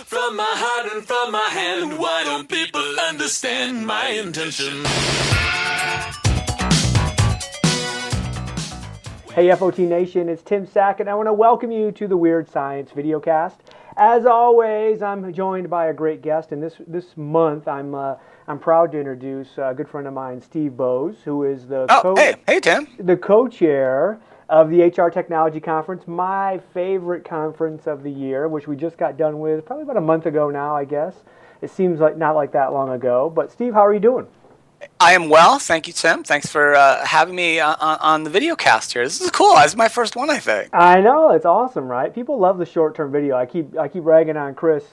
from my heart and from my hand. Why don't people understand my intention? Hey FOT Nation, it's Tim Sackett. I want to welcome you to the Weird Science videocast. As always, I'm joined by a great guest, and this month I'm proud to introduce a good friend of mine, Steve Boese, who is the Hey Tim, the co-chair of the HR Technology Conference, my favorite conference of the year, which we just got done with probably about a month ago now, I guess. It seems like not like that long ago. But Steve, how are you doing? I am well. Thank you, Tim. Thanks for having me on the video cast here. This is cool. This is my first one, I think. I know, it's awesome, right? People love the short-term video. I keep ragging on Chris,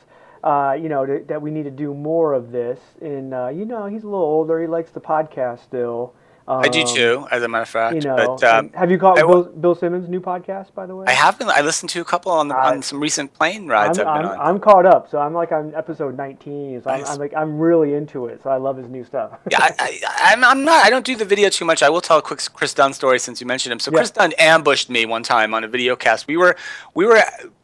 that we need to do more of this. And he's a little older. He likes the podcast still. I do too, as a matter of fact. But have you caught Bill Simmons' new podcast, by the way? I have been. I listened to a couple on some recent plane rides I've been on. I'm caught up, so I'm like on episode 19. So nice. I'm really into it. So I love his new stuff. Yeah, I'm not. I don't do the video too much. I will tell a quick Chris Dunn story since you mentioned him. So Chris Dunn ambushed me one time on a video cast. We were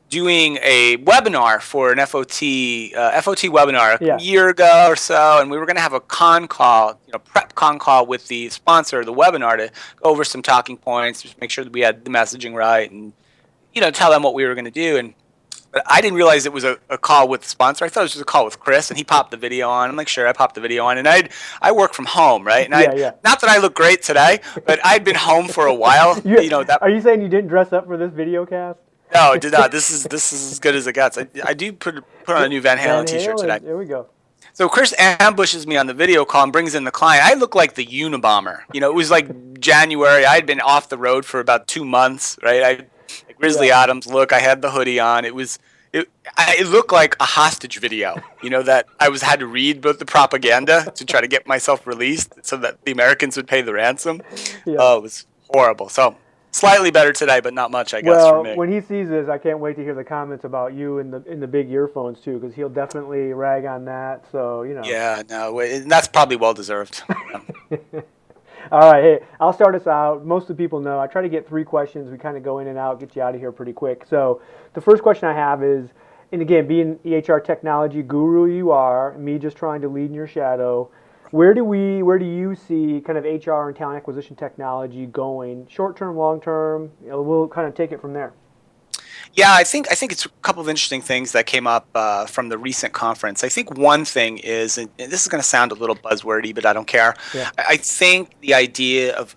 doing a webinar for an FOT webinar a year ago or so, and we were going to have a prep con call with the sponsor of the webinar to go over some talking points, just make sure that we had the messaging right, and tell them what we were going to do. But I didn't realize it was a call with the sponsor. I thought it was just a call with Chris, and he popped the video on. I'm like, sure, I popped the video on, and I work from home, right? And not that I look great today, but I'd been home for a while. Are you saying you didn't dress up for this video cast? No, I did not. This is as good as it gets. I do put on a new Van Halen t-shirt today. There we go. So Chris ambushes me on the video call and brings in the client. I look like the Unabomber. It was like January. I had been off the road for about 2 months, right? Grizzly Adams look. I had the hoodie on. It looked like a hostage video. That I had to read both the propaganda to try to get myself released so that the Americans would pay the ransom. Yeah. Oh, it was horrible. So. Slightly better today, but not much, I guess, for me. Well, when he sees this, I can't wait to hear the comments about you in the big earphones too, because he'll definitely rag on that. So Yeah, no, that's probably well deserved. All right, hey, I'll start us out. Most of the people know I try to get 3 questions. We kind of go in and out, get you out of here pretty quick. So the first question I have is, and again, being the HR technology guru you are, me just trying to lead in your shadow. Where do you see kind of HR and talent acquisition technology going, short term, long term? We'll kind of take it from there. Yeah, I think it's a couple of interesting things that came up from the recent conference. I think one thing is, and this is going to sound a little buzzwordy, but I don't care. Yeah. I think the idea of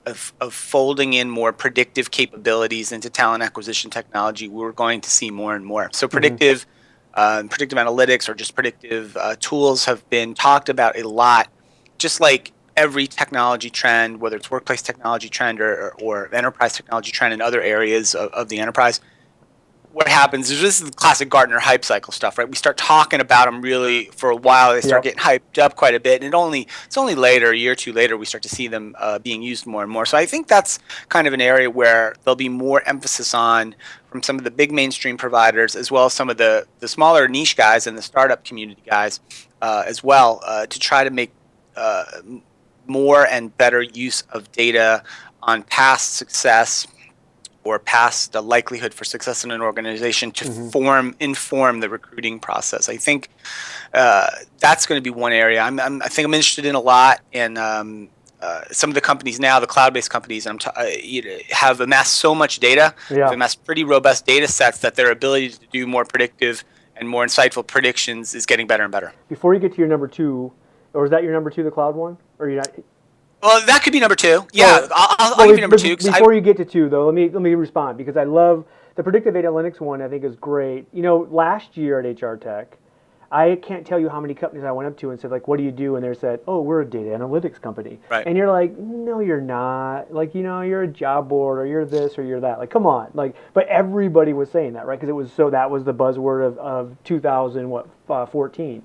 folding in more predictive capabilities into talent acquisition technology, we're going to see more and more. So predictive analytics or just predictive tools have been talked about a lot. Just like every technology trend, whether it's workplace technology trend or enterprise technology trend in other areas of the enterprise, what happens is this is the classic Gartner hype cycle stuff, right? We start talking about them really for a while. They start getting hyped up quite a bit, and it's only later, a year or two later, we start to see them being used more and more. So I think that's kind of an area where there'll be more emphasis on from some of the big mainstream providers, as well as some of the smaller niche guys and the startup community guys as well, to try to make more and better use of data on past success or past the likelihood for success in an organization to inform the recruiting process. I think that's going to be one area I think I'm interested in a lot. And some of the companies now, the cloud-based companies, have amassed so much data, have amassed pretty robust data sets that their ability to do more predictive and more insightful predictions is getting better and better. Before you get to your number 2, or is that your number 2, the cloud one? Or are you not? Well, that could be number 2. Yeah, I'll give you number 2. Before you get to 2, though, let me respond, because I love the predictive analytics one. I think is great. Last year at HR Tech, I can't tell you how many companies I went up to and said, like, what do you do? And they said, oh, we're a data analytics company. Right. And you're like, no, you're not. Like, you're a job board, or you're this, or you're that. Like, come on. Like, but everybody was saying that, right? Because that was the buzzword of 2014.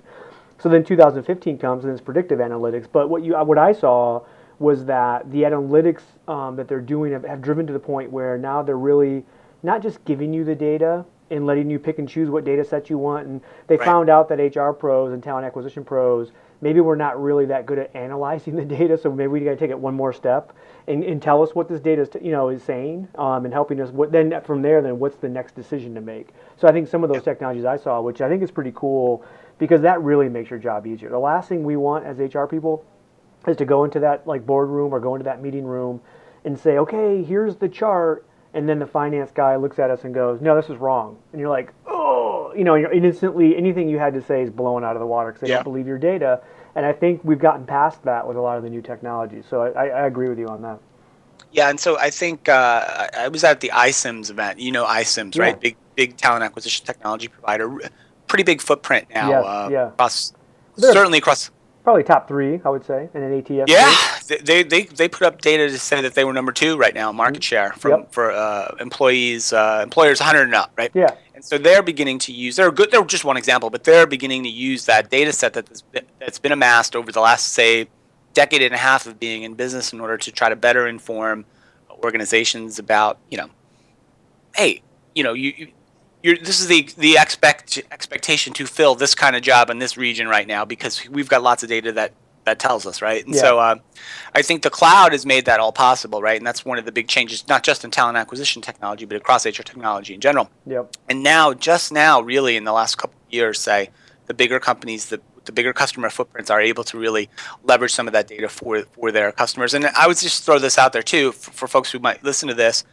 So then 2015 comes, and it's predictive analytics. But what I saw was that the analytics that they're doing have driven to the point where now they're really not just giving you the data, and letting you pick and choose what data sets you want. And they Right. found out that HR pros and talent acquisition pros, maybe we're not really that good at analyzing the data, so maybe we got to take it one more step and tell us what this data is, is saying, and helping us. Then from there, then what's the next decision to make? So I think some of those technologies I saw, which I think is pretty cool, because that really makes your job easier. The last thing we want as HR people is to go into that like boardroom or go into that meeting room and say, okay, here's the chart, and then the finance guy looks at us and goes, no, this is wrong, and you're like, oh, you're instantly, anything you had to say is blown out of the water because they don't believe your data. And I think we've gotten past that with a lot of the new technologies. So I agree with you on that. Yeah, and so I think I was at the iCIMS event. You know iCIMS, right? Big talent acquisition technology provider. Pretty big footprint now. Yes. Certainly across. Probably top 3, I would say, in an ATS. Yeah, they put up data to say that they were number 2 right now in market share for employers 100 and up, right? Yeah. And so they're beginning to use. They're just one example, but they're beginning to use that data set that's been amassed over the last, say, decade and a half of being in business in order to try to better inform organizations about, hey, this is the expectation to fill this kind of job in this region right now because we've got lots of data that tells us, right? And so I think the cloud has made that all possible, right? And that's one of the big changes, not just in talent acquisition technology, but across HR technology in general. Yep. And just now, really, in the last couple of years, say, the bigger companies, the bigger customer footprints are able to really leverage some of that data for their customers. And I would just throw this out there, too, for folks who might listen to this.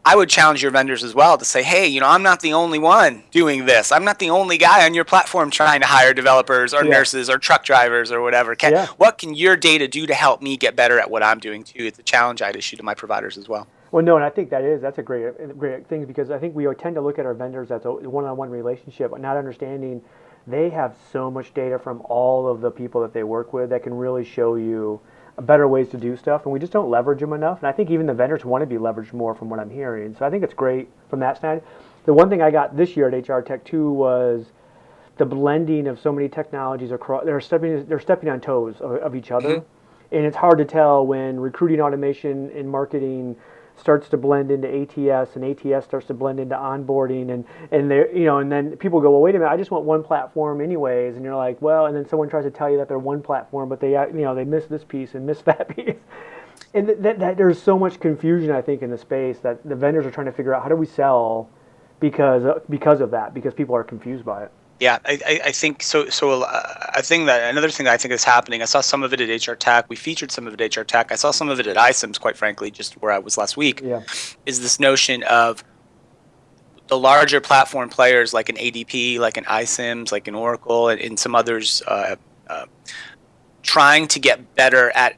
I would challenge your vendors as well to say, hey, I'm not the only one doing this. I'm not the only guy on your platform trying to hire developers or nurses or truck drivers or whatever. What can your data do to help me get better at what I'm doing too? It's a challenge I'd issue to my providers as well. Well, no, and I think that's a great thing because I think we tend to look at our vendors as a one-on-one relationship, but not understanding they have so much data from all of the people that they work with that can really show you better ways to do stuff, and we just don't leverage them enough. And I think even the vendors want to be leveraged more from what I'm hearing. So I think it's great from that side. The one thing I got this year at HR Tech 2 was the blending of so many technologies across. They're stepping on toes of each other, and it's hard to tell when recruiting automation and marketing starts to blend into ATS, and ATS starts to blend into onboarding, and then people go, well, wait a minute, I just want one platform anyways, and you're like, well, and then someone tries to tell you that they're one platform, but they miss this piece and miss that piece, and that there's so much confusion I think in the space that the vendors are trying to figure out how do we sell because of that, because people are confused by it. Yeah, I think so. I think that another thing that I think is happening, I saw some of it at HR Tech. We featured some of it at HR Tech. I saw some of it at iCIMS, quite frankly, just where I was last week, is this notion of the larger platform players like an ADP, like an iCIMS, like an Oracle, and some others trying to get better at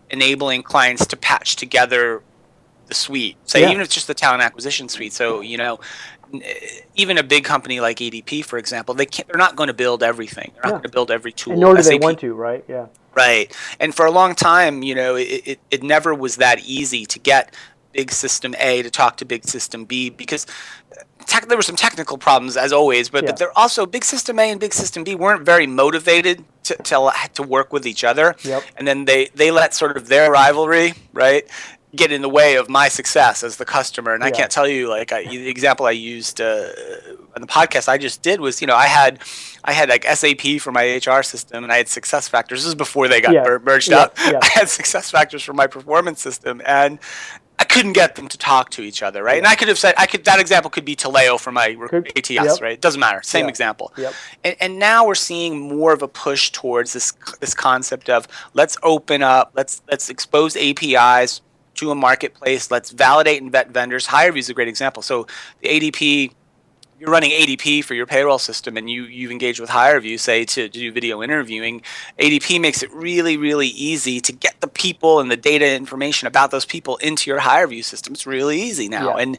enabling clients to patch together the suite. Even if it's just the talent acquisition suite. So, even a big company like ADP, for example, they're not going to build everything. They're not going to build every tool. And nor do they want to, right? Yeah. Right. And for a long time, it never was that easy to get big system A to talk to big system B because there were some technical problems as always, but they're also big system A and big system B weren't very motivated to work with each other. Yep. And then they let sort of their rivalry, right, get in the way of my success as the customer. And I can't tell you, the example I used on the podcast I just did was, I had like SAP for my HR system and I had success factors. This is before they got merged up. I had success factors for my performance system and I couldn't get them to talk to each other, right? And I could have said, that example could be Taleo for my ATS, right? It doesn't matter. Same example. Yep. And now we're seeing more of a push towards this concept of let's open up, let's expose APIs to a marketplace. Let's validate and vet vendors. HireVue is a great example. So the ADP, you're running ADP for your payroll system and you've engaged with HireVue, say, to do video interviewing. ADP makes it really, really easy to get the people and the data information about those people into your HireVue system. It's really easy now. And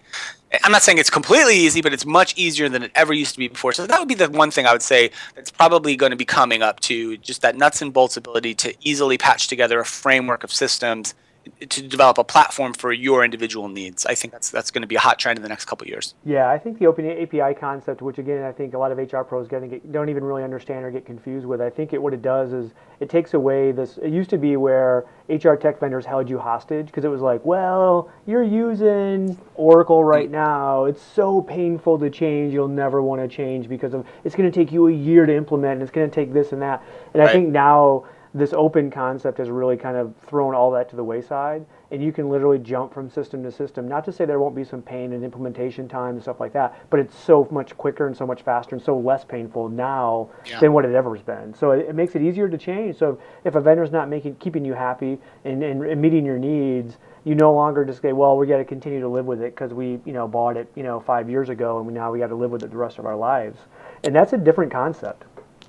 I'm not saying it's completely easy, but it's much easier than it ever used to be before. So that would be the one thing I would say that's probably going to be coming up to just that nuts and bolts ability to easily patch together a framework of systems to develop a platform for your individual needs. I think that's going to be a hot trend in the next couple of years. Yeah, I think the open API concept, which again I think a lot of HR pros don't even really understand or get confused with. I think what it does is it takes away this. It used to be where HR tech vendors held you hostage because it was like, well, you're using Oracle right now. It's so painful to change. You'll never want to change because it's going to take you a year to implement, and it's going to take this and that. And I think now this open concept has really kind of thrown all that to the wayside, and you can literally jump from system to system. Not to say there won't be some pain and implementation time and stuff like that, but it's so much quicker and so much faster and so less painful now than what it ever has been. So it makes it easier to change. So if a vendor's not keeping you happy and meeting your needs, you no longer just say, well, we got to continue to live with it because we bought it 5 years ago, and now we got to live with it the rest of our lives. And that's a different concept.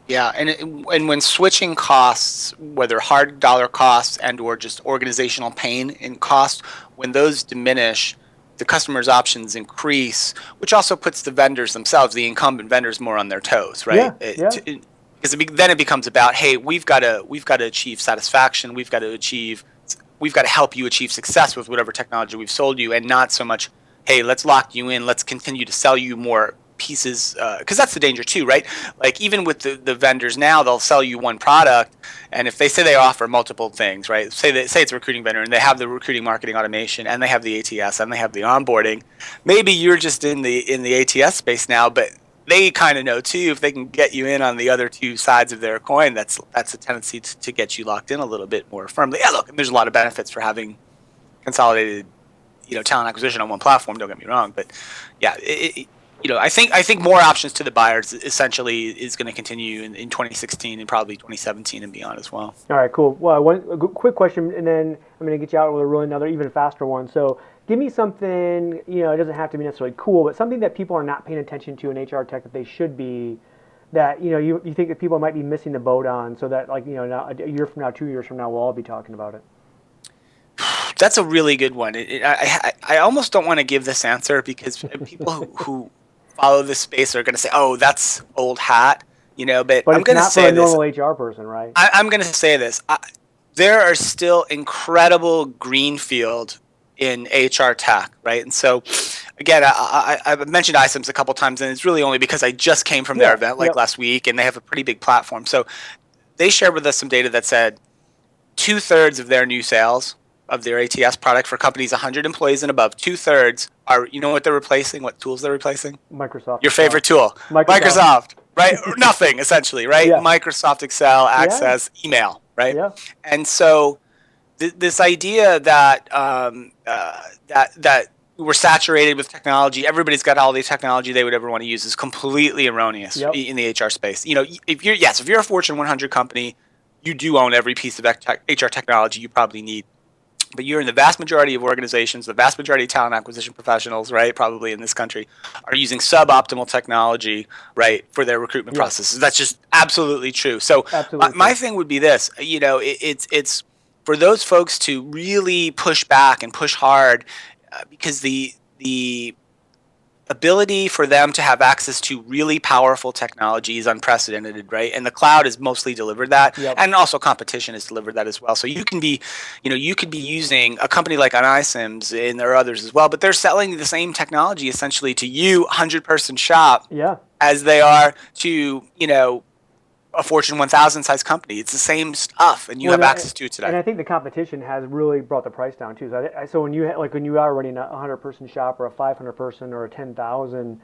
Yeah, and when switching costs, whether hard dollar costs and or just organizational pain in cost, when those diminish, the customer's options increase, which also puts the vendors themselves, the incumbent vendors, more on their toes, right? Because then it becomes about, hey, we've got to achieve satisfaction, we've got to help you achieve success with whatever technology we've sold you, and not so much, hey, let's lock you in, let's continue to sell you more pieces, because that's the danger too, right? Like even with the vendors now, they'll sell you one product, and if they say they offer multiple things, right? Say it's a recruiting vendor, and they have the recruiting marketing automation, and they have the ATS, and they have the onboarding. Maybe you're just in the ATS space now, but they kind of know too, if they can get you in on the other two sides of their coin, that's a tendency to get you locked in a little bit more firmly. Yeah, look, there's a lot of benefits for having consolidated, talent acquisition on one platform. Don't get me wrong, but yeah, I think more options to the buyers essentially is going to continue in 2016 and probably 2017 and beyond as well. All right, cool. Well, a quick question, and then I'm going to get you out with another even faster one. So give me something, it doesn't have to be necessarily cool, but something that people are not paying attention to in HR tech that they should be, that, you think that people might be missing the boat on, so that, now, a year from now, 2 years from now, we'll all be talking about it. That's a really good one. I almost don't want to give this answer because people who follow this space are going to say, "Oh, that's old hat," But I'm going to say this. But it's not for a normal HR person, right? I'm going to say this. There are still incredible greenfield in HR tech, right? And so, again, I've mentioned iCIMS a couple times, and it's really only because I just came from their event last week, and they have a pretty big platform. So they shared with us some data that said 2/3 of their new sales of their ATS product for companies 100 employees and above, 2/3 are, what they're replacing, what tools they're replacing? Microsoft. Your favorite tool. Microsoft, right? Nothing, essentially, right? Yeah. Microsoft Excel, Access, email, right? Yeah. And so this idea that that we're saturated with technology, everybody's got all the technology they would ever want to use, is completely erroneous in the HR space. If you're a Fortune 100 company, you do own every piece of HR technology you probably need. But you're in the vast majority of organizations, the vast majority of talent acquisition professionals, right, probably in this country, are using suboptimal technology, right, for their recruitment processes. That's just absolutely true. So my thing would be this, it's for those folks to really push back and push hard, because the ability for them to have access to really powerful technology is unprecedented, right? And the cloud has mostly delivered that, and also competition has delivered that as well. So you can be, you could be using a company like an iCIMS, and there are others as well, but they're selling the same technology essentially to you, 100-person shop, as they are to, a Fortune 1000 size company. It's the same stuff, and you have access to it today. And I think the competition has really brought the price down too. So when you are running a 100-person shop or a 500-person or a 10,000,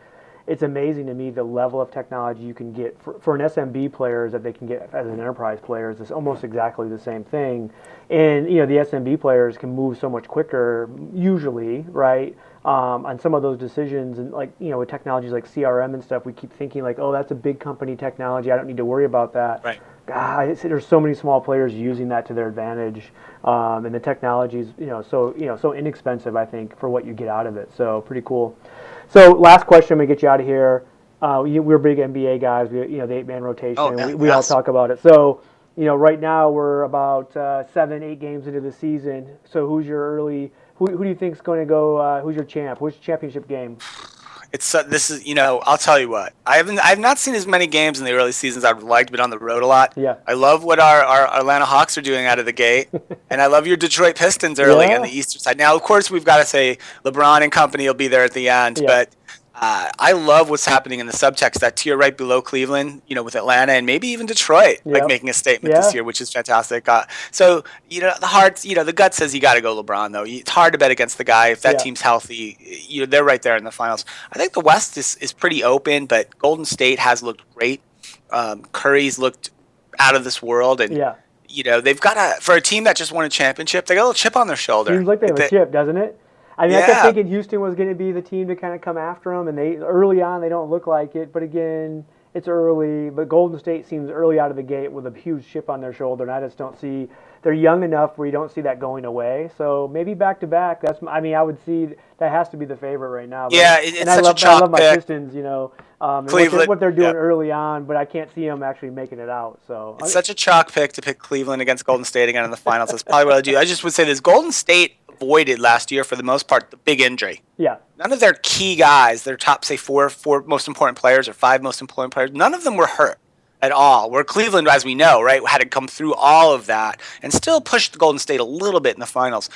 it's amazing to me the level of technology you can get for an SMB player that they can get as an enterprise player. Is almost exactly the same thing, and the SMB players can move so much quicker usually, right? On some of those decisions, and with technologies like CRM and stuff, we keep thinking oh, that's a big company technology, I don't need to worry about that. Right. God, there's so many small players using that to their advantage, and the technology's so inexpensive, I think, for what you get out of it. So pretty cool. So last question, I'm gonna get you out of here. We're big NBA guys. The 8-man rotation. We all talk about it. So right now we're about 7-8 games into the season. So who's your early? Who do you think's going to go? Who's your champ? Who's your championship game? This is, I'll tell you what. I've not seen as many games in the early seasons I've liked, but on the road a lot. Yeah. I love what our Atlanta Hawks are doing out of the gate, and I love your Detroit Pistons early on the eastern side. Now, of course, we've got to say LeBron and company will be there at the end, but I love what's happening in the subtext, that tier right below Cleveland, with Atlanta and maybe even Detroit, like making a statement this year, which is fantastic. So, the gut says you got to go LeBron, though. It's hard to bet against the guy. If that team's healthy, they're right there in the finals. I think the West is pretty open, but Golden State has looked great. Curry's looked out of this world. And, they've got for a team that just won a championship, they got a little chip on their shoulder. Seems like they have a chip, doesn't it? I mean, I kept thinking Houston was going to be the team to kind of come after them, and early on they don't look like it. But again, it's early. But Golden State seems early out of the gate with a huge chip on their shoulder, and I just don't see they're young enough where you don't see that going away. So maybe back to back. I would see that has to be the favorite right now. But, it's such a chalk pick. I love my Pistons, Cleveland, what they're doing early on, but I can't see them actually making it out. So it's such a chalk pick to pick Cleveland against Golden State again in the finals. That's probably what I do. I just would say this: Golden State avoided last year for the most part the big injury. Yeah. None of their key guys, their top, say, four most important players or five most important players, none of them were hurt at all. Where Cleveland, as we know, right, had to come through all of that and still pushed Golden State a little bit in the finals.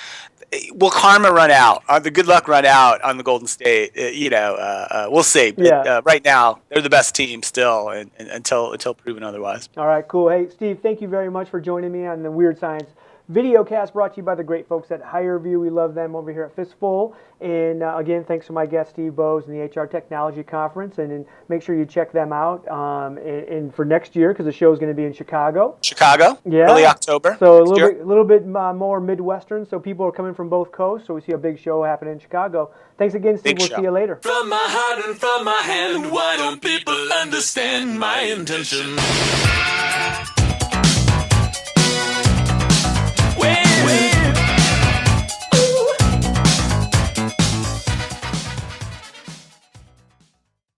Will karma run out? The good luck run out on the Golden State? We'll see. But, right now, they're the best team still, and until proven otherwise. All right, cool. Hey, Steve, thank you very much for joining me on the Weird Science Videocast, brought to you by the great folks at HireVue. We love them over here at Fistful. And again, thanks to my guest, Steve Boese, and the HR Technology Conference. And make sure you check them out and for next year, because the show is going to be in Chicago. Early October. So a little bit more Midwestern. So people are coming from both coasts. So we see a big show happening in Chicago. Thanks again, Steve. We'll see you later. From my heart and from my hand, why don't people understand my intention?